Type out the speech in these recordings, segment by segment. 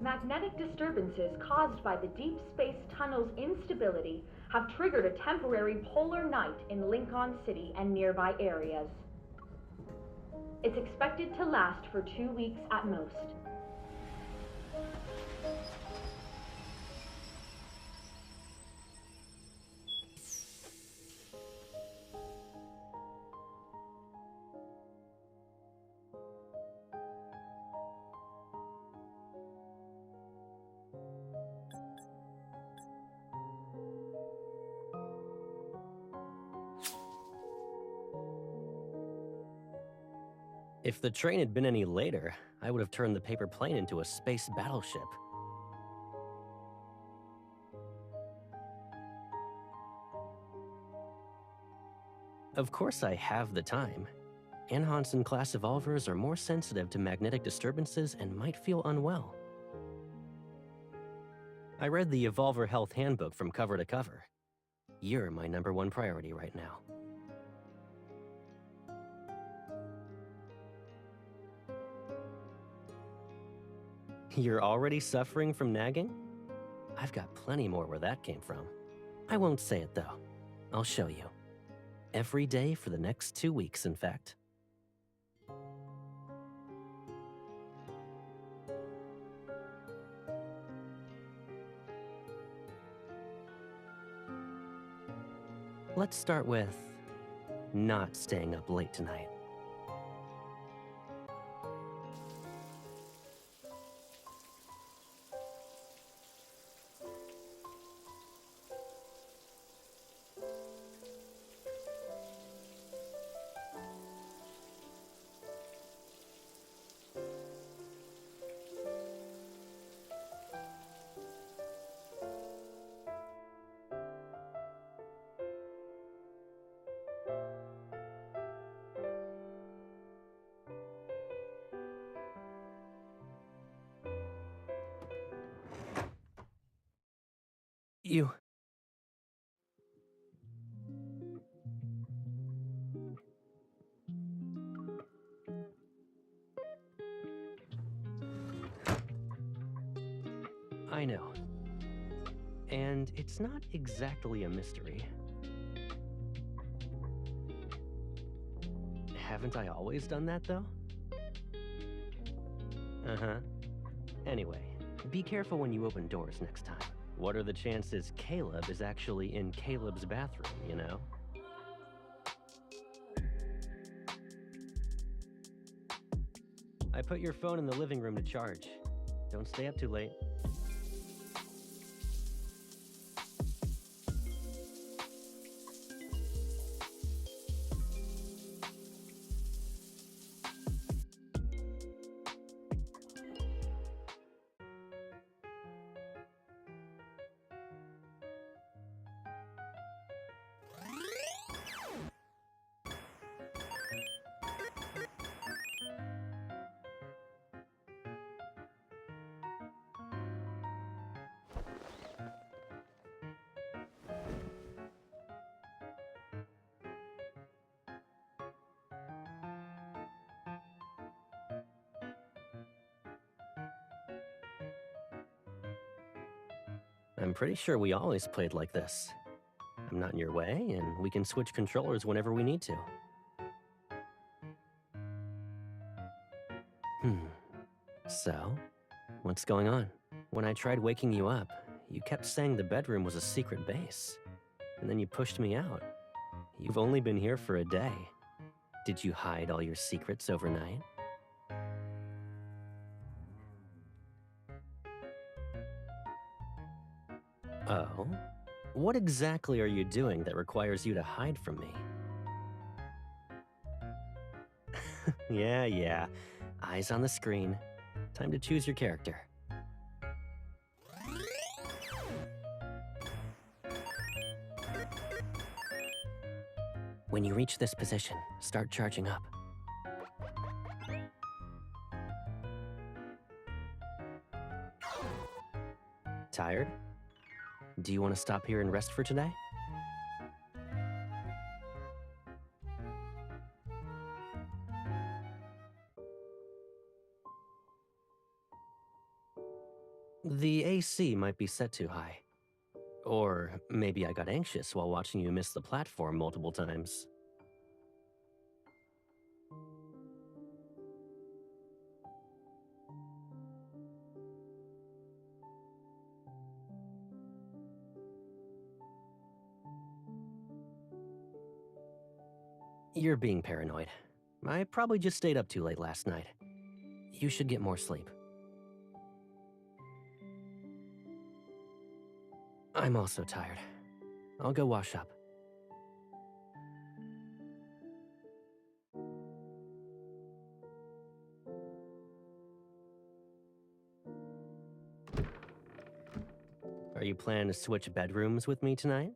Magnetic disturbances caused by the deep space tunnel's instability have triggered a temporary polar night in Lincoln City and nearby areas. It's expected to last for 2 weeks at most. If the train had been any later, I would have turned the paper plane into a space battleship. Of course I have the time. Anhansen-class evolvers are more sensitive to magnetic disturbances and might feel unwell. I read the Evolver Health Handbook from cover to cover. You're my #1 priority right now. You're already suffering from nagging? I've got plenty more where that came from. I won't say it though. I'll show you. Every day for the next 2 weeks, in fact. Let's start with not staying up late tonight. You... I know. And it's not exactly a mystery. Haven't I always done that, though? Uh-huh. Anyway, be careful when you open doors next time. What are the chances Caleb is actually in Caleb's bathroom, you know? I put your phone in the living room to charge. Don't stay up too late. I'm pretty sure we always played like this. I'm not in your way, and we can switch controllers whenever we need to. So, what's going on? When I tried waking you up, you kept saying the bedroom was a secret base. And then you pushed me out. You've only been here for a day. Did you hide all your secrets overnight? Oh? What exactly are you doing that requires you to hide from me? Yeah. Eyes on the screen. Time to choose your character. When you reach this position, start charging up. Tired? Do you want to stop here and rest for today? The AC might be set too high. Or maybe I got anxious while watching you miss the platform multiple times. You're being paranoid. I probably just stayed up too late last night. You should get more sleep. I'm also tired. I'll go wash up. Are you planning to switch bedrooms with me tonight?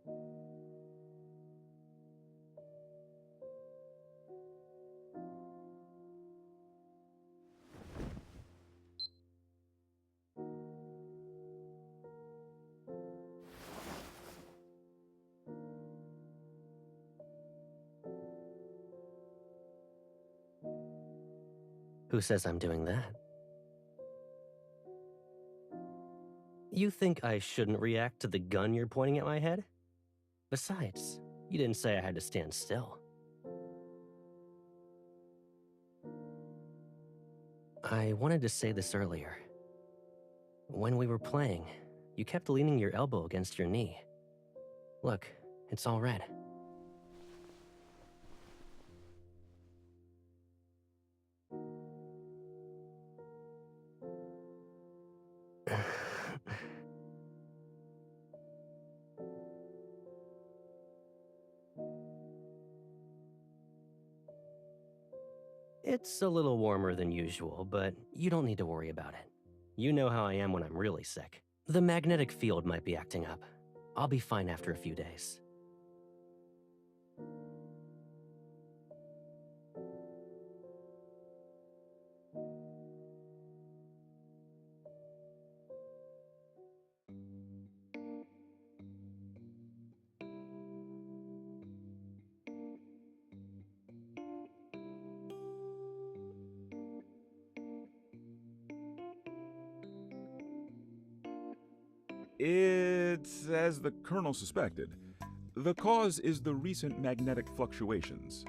Who says I'm doing that? You think I shouldn't react to the gun you're pointing at my head? Besides, you didn't say I had to stand still. I wanted to say this earlier. When we were playing, you kept leaning your elbow against your knee. Look, it's all red. It's a little warmer than usual, but you don't need to worry about it. You know how I am when I'm really sick. The magnetic field might be acting up. I'll be fine after a few days. It's as the Colonel suspected. The cause is the recent magnetic fluctuations.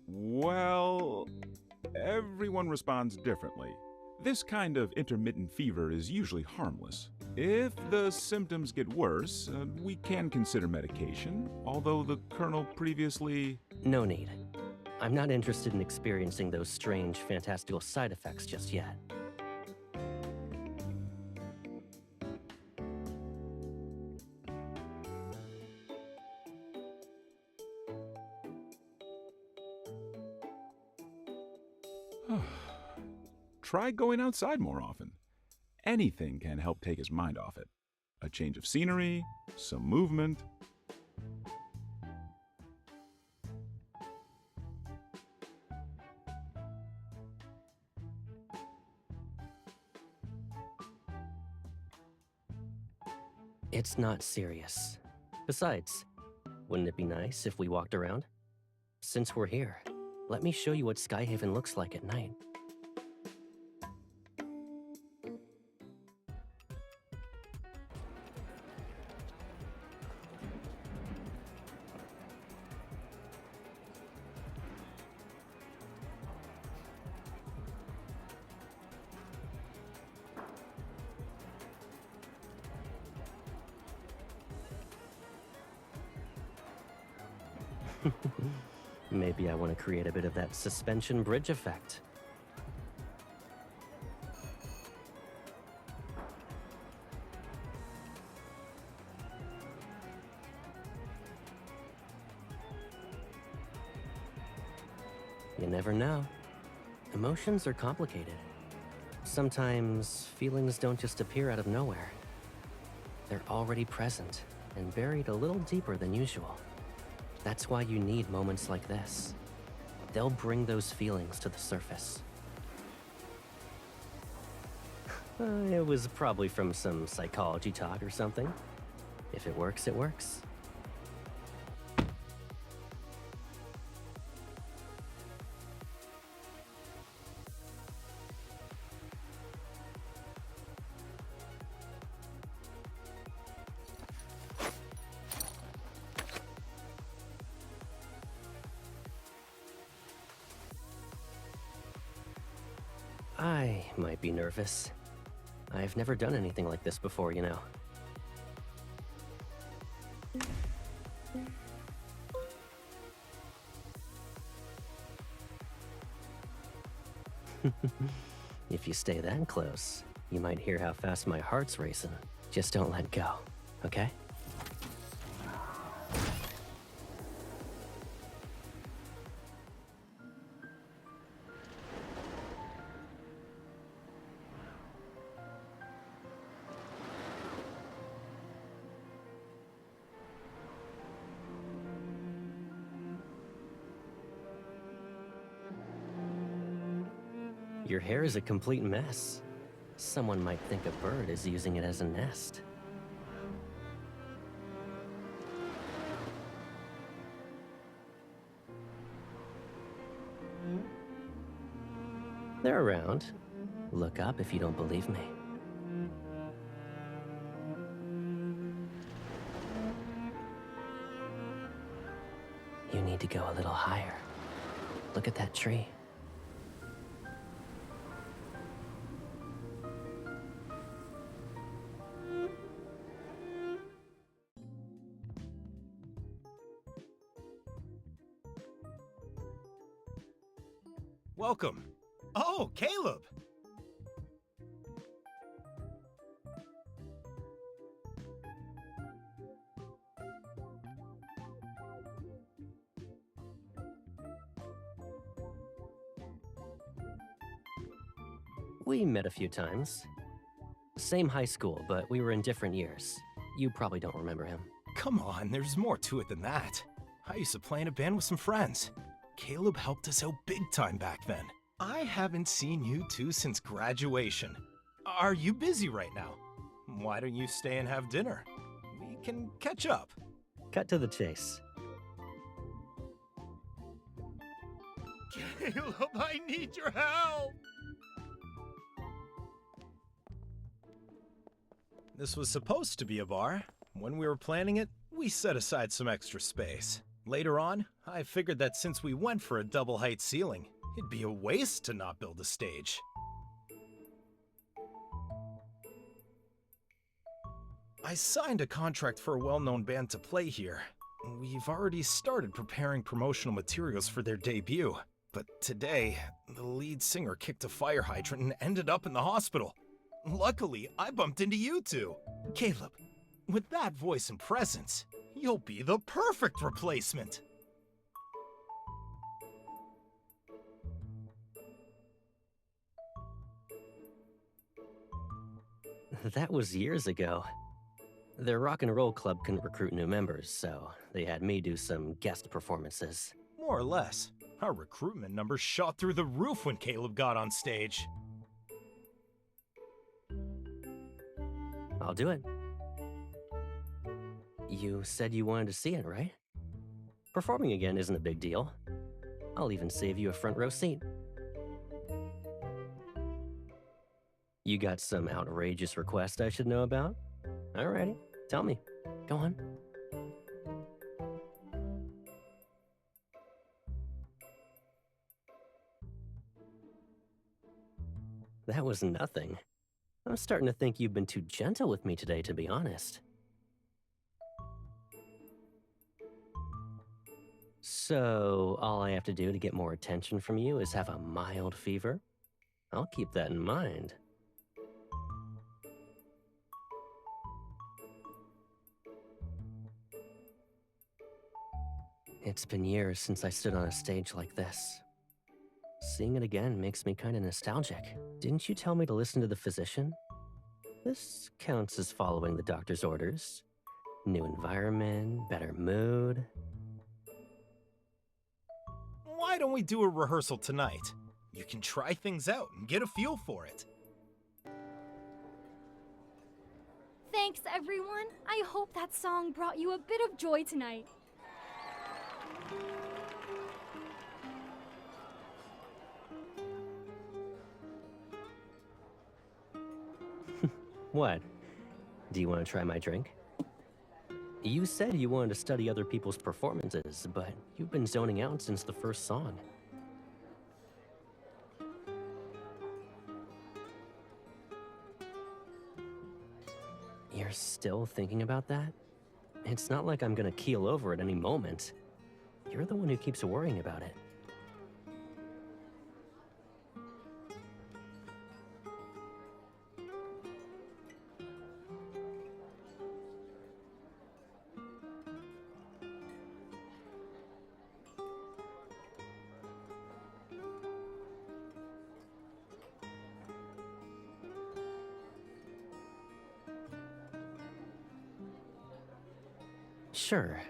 Well, everyone responds differently. This kind of intermittent fever is usually harmless. If the symptoms get worse, we can consider medication, although the Colonel previously... No need. I'm not interested in experiencing those strange, fantastical side effects just yet. Try going outside more often. Anything can help take his mind off it. A change of scenery, some movement. It's not serious. Besides, wouldn't it be nice if we walked around? Since we're here, let me show you what Skyhaven looks like at night. Maybe I want to create a bit of that suspension bridge effect. You never know. Emotions are complicated. Sometimes feelings don't just appear out of nowhere. They're already present and buried a little deeper than usual. That's why you need moments like this. They'll bring those feelings to the surface. It was probably from some psychology talk or something. If it works, it works. I might be nervous. I've never done anything like this before, you know. If you stay that close, you might hear how fast my heart's racing. Just don't let go, okay? Your hair is a complete mess. Someone might think a bird is using it as a nest. They're around. Look up if you don't believe me. You need to go a little higher. Look at that tree. Welcome. Oh, Caleb! We met a few times. Same high school, but we were in different years. You probably don't remember him. Come on, there's more to it than that. I used to play in a band with some friends. Caleb helped us out big time back then. I haven't seen you two since graduation. Are you busy right now? Why don't you stay and have dinner? We can catch up. Cut to the chase. Caleb, I need your help! This was supposed to be a bar. When we were planning it, we set aside some extra space. Later on, I figured that since we went for a double-height ceiling, it'd be a waste to not build a stage. I signed a contract for a well-known band to play here. We've already started preparing promotional materials for their debut. But today, the lead singer kicked a fire hydrant and ended up in the hospital. Luckily, I bumped into you two. Caleb, with that voice and presence, you'll be the perfect replacement. That was years ago. Their rock and roll club couldn't recruit new members, so they had me do some guest performances. More or less. Our recruitment numbers shot through the roof when Caleb got on stage. I'll do it. You said you wanted to see it, right? Performing again isn't a big deal. I'll even save you a front row seat. You got some outrageous request I should know about? Alrighty, tell me. Go on. That was nothing. I'm starting to think you've been too gentle with me today, to be honest. So, all I have to do to get more attention from you is have a mild fever? I'll keep that in mind. It's been years since I stood on a stage like this. Seeing it again makes me kinda nostalgic. Didn't you tell me to listen to the physician? This counts as following the doctor's orders. New environment, better mood. Why don't we do a rehearsal tonight? You can try things out and get a feel for it. Thanks, everyone. I hope that song brought you a bit of joy tonight. What? Do you want to try my drink? You said you wanted to study other people's performances, but you've been zoning out since the first song. You're still thinking about that? It's not like I'm gonna keel over at any moment. You're the one who keeps worrying about it. Sure.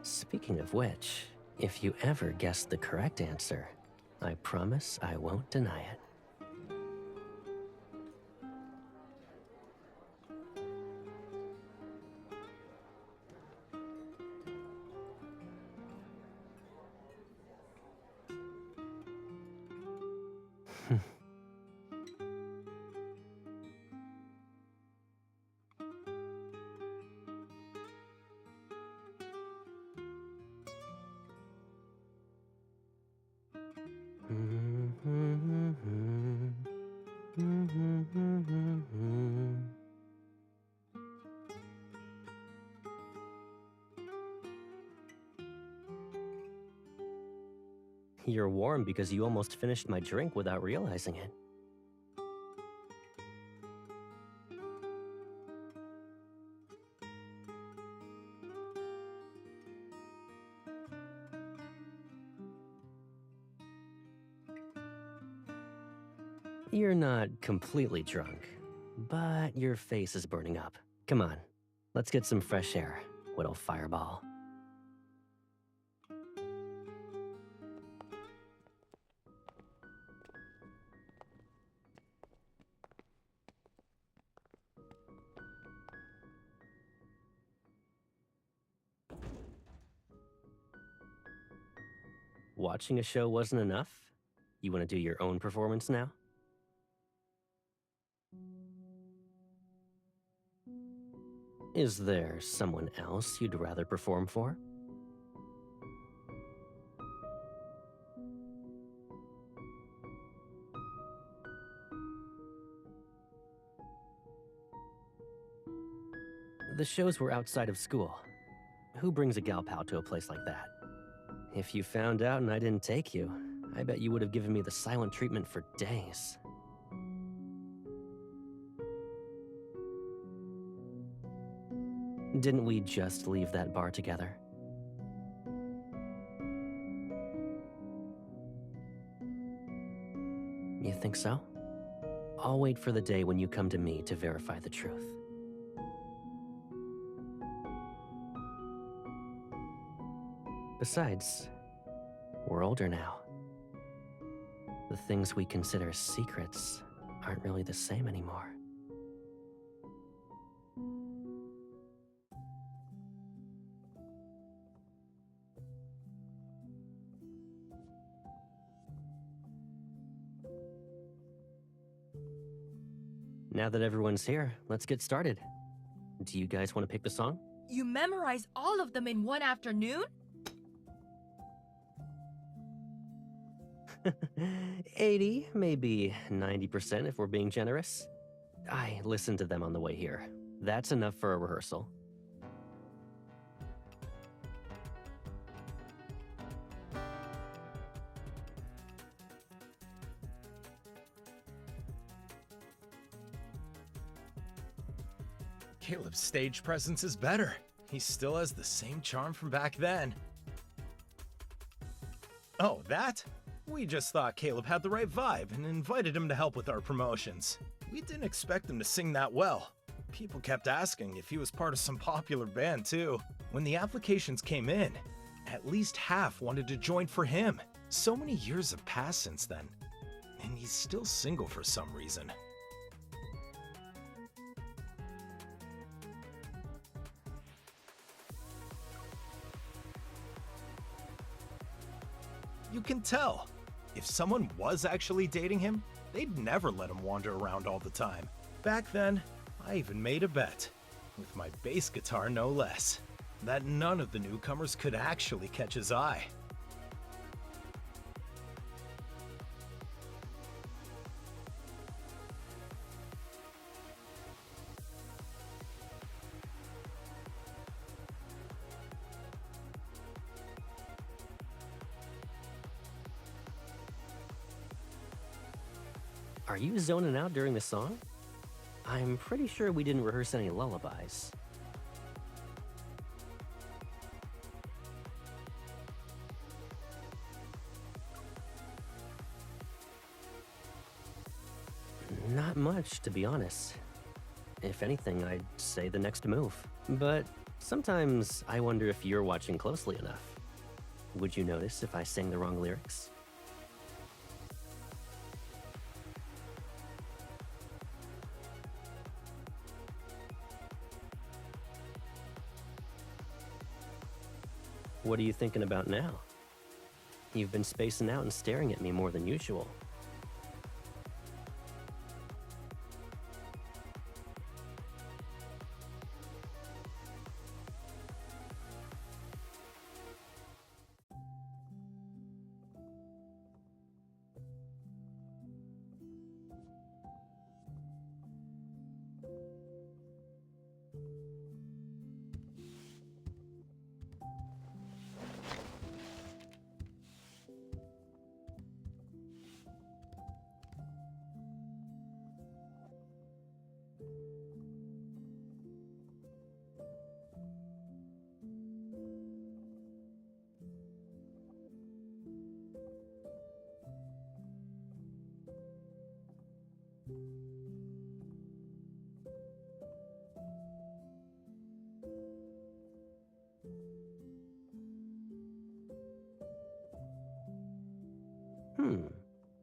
Speaking of which, if you ever guess the correct answer, I promise I won't deny it. You're warm because you almost finished my drink without realizing it. You're not completely drunk, but your face is burning up. Come on, let's get some fresh air, little fireball. Watching a show wasn't enough? You want to do your own performance now? Is there someone else you'd rather perform for? The shows were outside of school. Who brings a gal pal to a place like that? If you found out and I didn't take you, I bet you would have given me the silent treatment for days. Didn't we just leave that bar together? You think so? I'll wait for the day when you come to me to verify the truth. Besides, we're older now. The things we consider secrets aren't really the same anymore. Now that everyone's here, let's get started. Do you guys want to pick the song? You memorize all of them in one afternoon? 80, maybe 90% if we're being generous. I listened to them on the way here. That's enough for a rehearsal. Caleb's stage presence is better. He still has the same charm from back then. Oh, that? We just thought Caleb had the right vibe and invited him to help with our promotions. We didn't expect him to sing that well. People kept asking if he was part of some popular band too. When the applications came in, at least half wanted to join for him. So many years have passed since then, and he's still single for some reason. You can tell. If someone was actually dating him, they'd never let him wander around all the time. Back then, I even made a bet, with my bass guitar no less, that none of the newcomers could actually catch his eye. Are you zoning out during the song? I'm pretty sure we didn't rehearse any lullabies. Not much, to be honest. If anything, I'd say the next move. But sometimes I wonder if you're watching closely enough. Would you notice if I sang the wrong lyrics? What are you thinking about now? You've been spacing out and staring at me more than usual.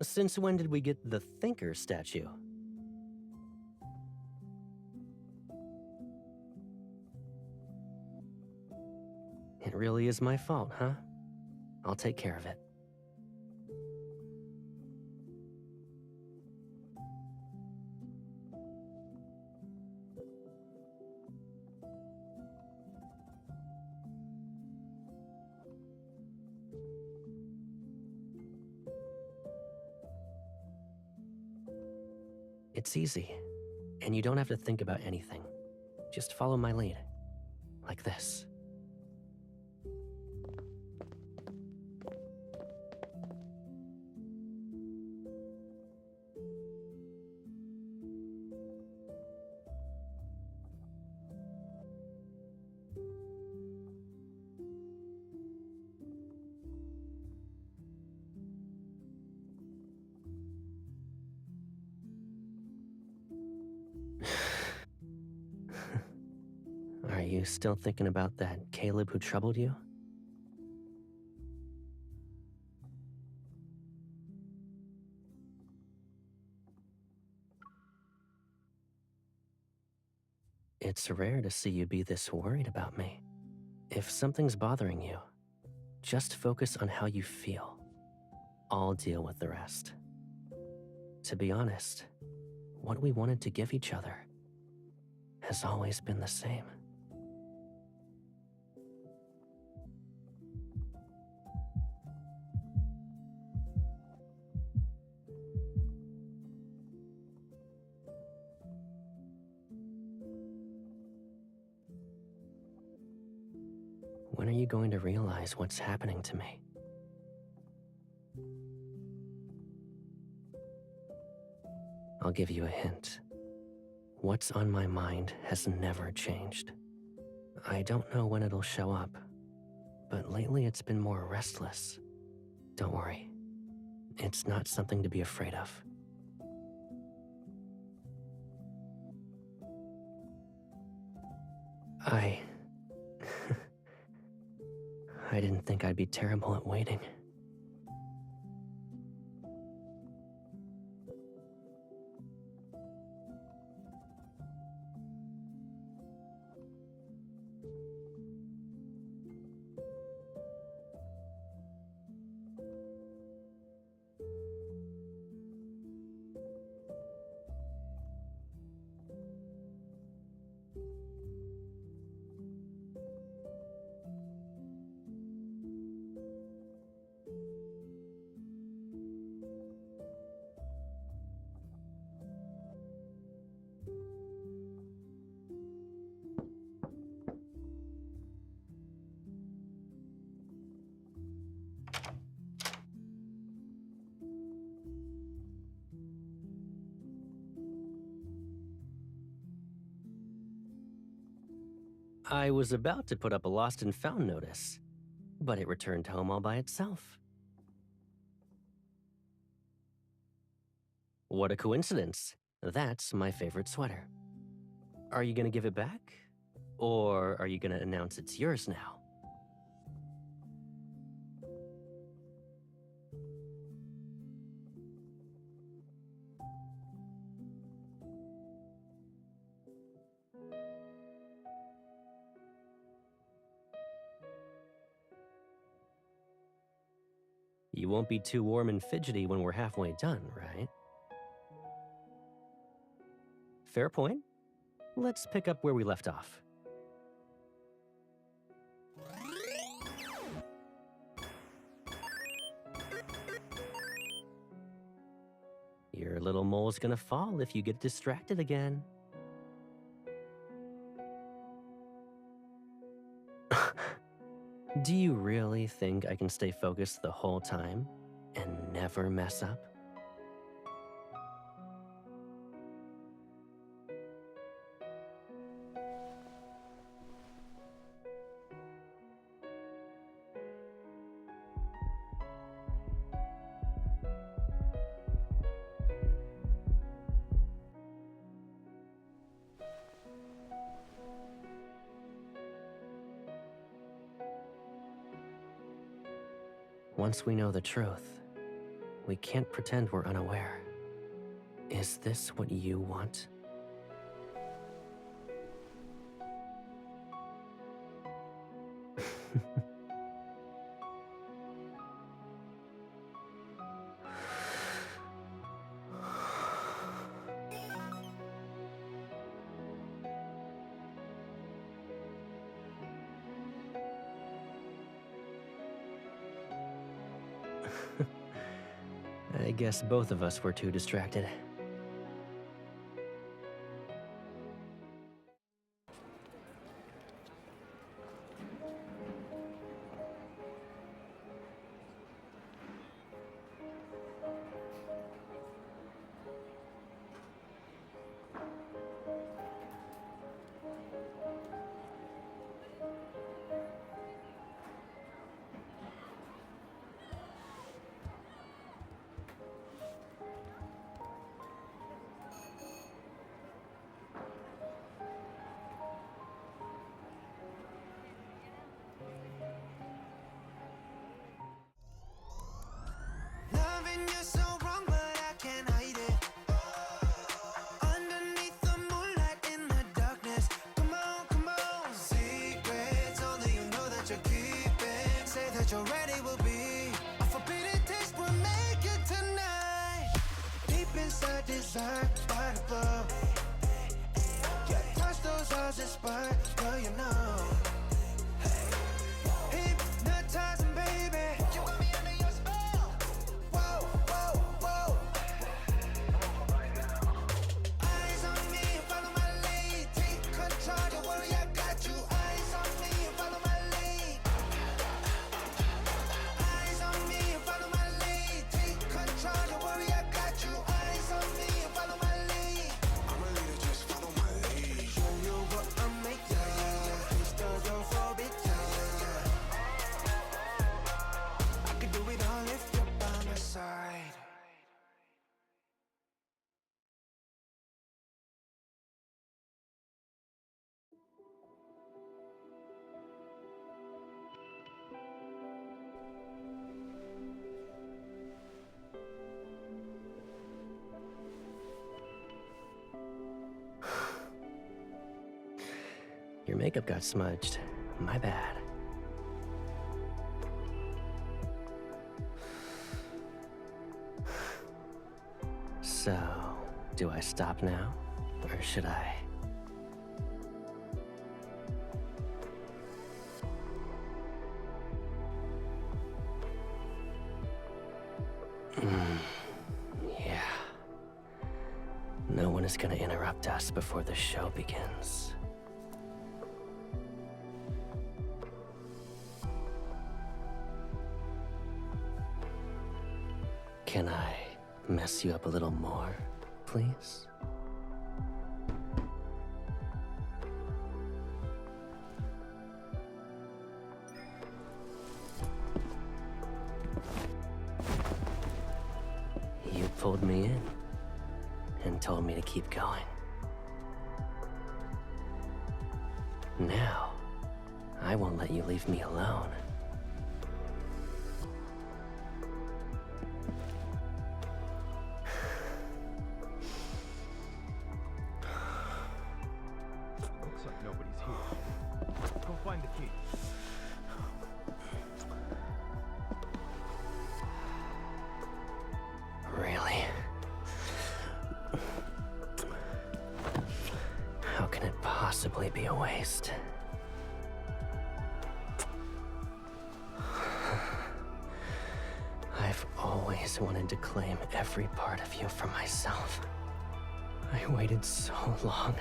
Since when did we get the Thinker statue? It really is my fault, huh? I'll take care of it. It's easy, and you don't have to think about anything. Just follow my lead, like this. Are you still thinking about that Caleb who troubled you? It's rare to see you be this worried about me. If something's bothering you, just focus on how you feel. I'll deal with the rest. To be honest, what we wanted to give each other has always been the same. When are you going to realize what's happening to me? I'll give you a hint. What's on my mind has never changed. I don't know when it'll show up, but lately it's been more restless. Don't worry. It's not something to be afraid of. I didn't think I'd be terrible at waiting. I was about to put up a lost and found notice, but it returned home all by itself. What a coincidence. That's my favorite sweater. Are you gonna give it back? Or are you gonna announce it's yours now? You won't be too warm and fidgety when we're halfway done, right? Fair point. Let's pick up where we left off. Your little mole's gonna fall if you get distracted again. Do you really think I can stay focused the whole time and never mess up? Once we know the truth, we can't pretend we're unaware. Is this what you want? I guess both of us were too distracted. Loving you so wrong, but I can't hide it. Underneath the moonlight in the darkness. Come on, come on. Secrets only you know that you're keeping. Say that you're ready, will be a forbidden taste. We'll make it tonight. Deep inside desire, by the glow. Yeah, touch those eyes inspired, girl, you know. Hypnotizing, baby. You got me under your spell. Whoa, whoa, whoa. Eyes on me, follow my lead. Take control, don't worry, I got you. Eyes on me, follow my lead. Eyes on me, follow my lead. Take control, don't worry, I got you. Eyes on me, follow my lead. I'm a leader, just follow my lead. Show you what I make, yeah, yeah, yeah. Histophobic, yeah, yeah, yeah. I could do it all if you're by my side. Your makeup got smudged. My bad. So, do I stop now? Or should I? Yeah. No one is gonna interrupt us before the show begins. Can I mess you up a little more, please? told me to keep going. Now, I won't let you leave me alone. Looks like nobody's here. Go find the key. Really? How can it possibly be a waste? I've always wanted to claim every part of you for myself. I waited so long.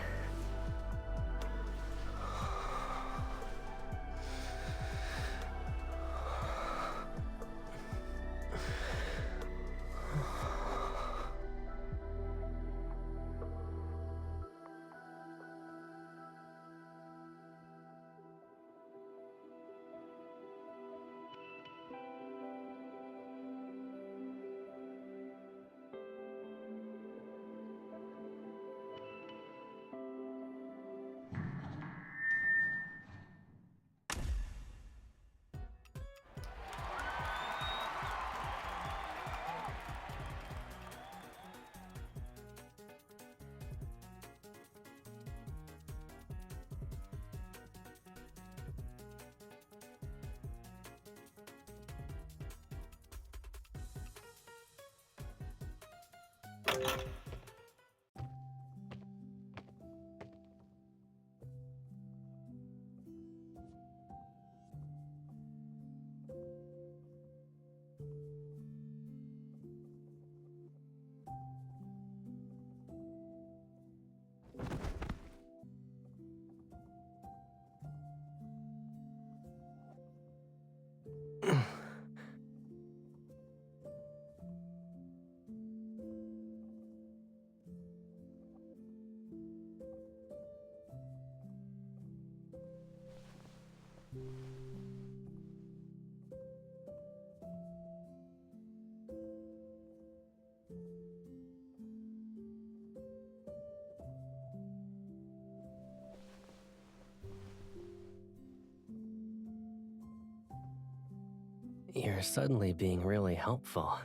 You're suddenly being really helpful.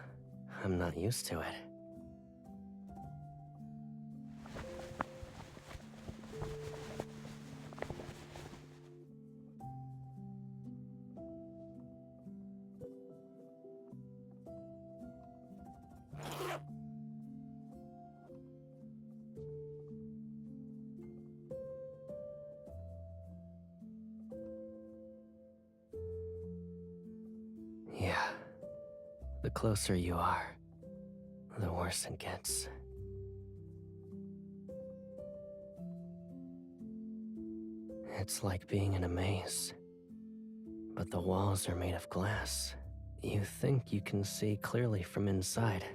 I'm not used to it. Yeah. The closer you are, the worse it gets. It's like being in a maze, but the walls are made of glass. You think you can see clearly from inside.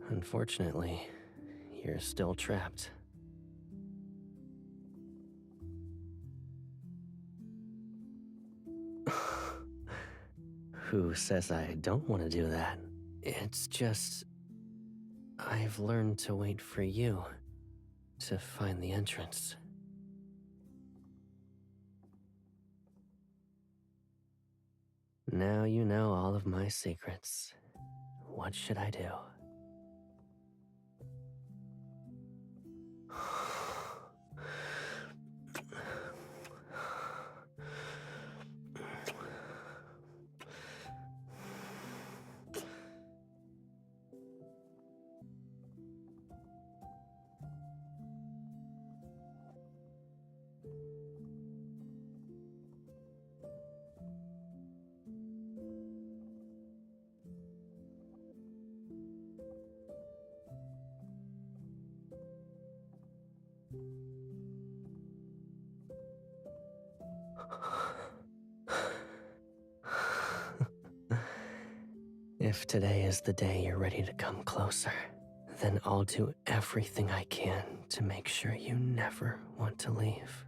Unfortunately, you're still trapped. Who says I don't want to do that? It's just... I've learned to wait for you to find the entrance. Now you know all of my secrets. What should I do? If today is the day you're ready to come closer, then I'll do everything I can to make sure you never want to leave.